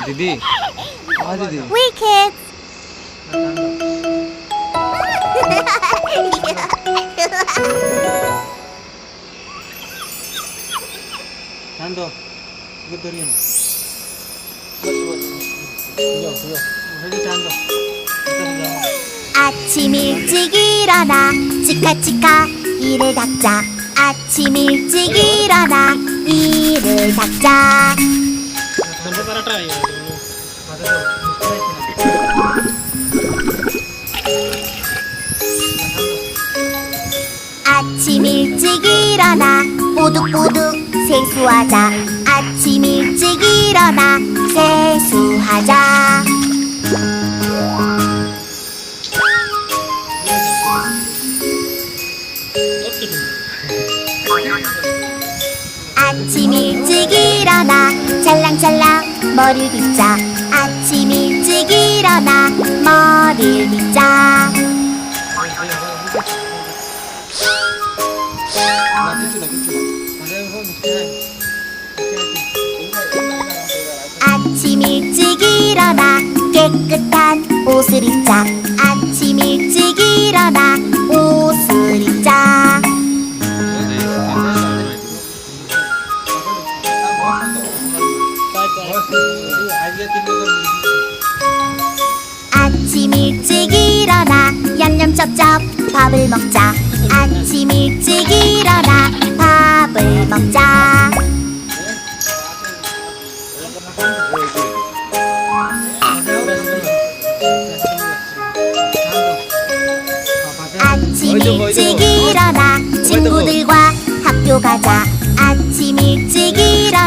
दीदी हाँ दीदी We kids. 찬도 이거 드리는 해줘 찬도 아침 일찍 일어나 치카치카 이를 닦자. 아침 일찍 일어나 이를 닦자. 찬도 따라타 이거 아침 일찍 일어나 뽀득뽀득 세수하자. 아침 일찍 일어나 세수하자. 아침 일찍 일어나 찰랑찰랑 머리를 빗자. 아침 일찍 일어나 머리를 빗자. 아침 일찍 일어나 깨끗한 옷을 입자. 아침 일찍 일어나 옷을 입자. 아침 일찍 일어나 얌얌쩝쩝 밥을 먹자. 아침 일찍 일어나 밥을 먹자. 아침 일찍 일어나 친구들과 학교 가자. 아침 일찍 일어나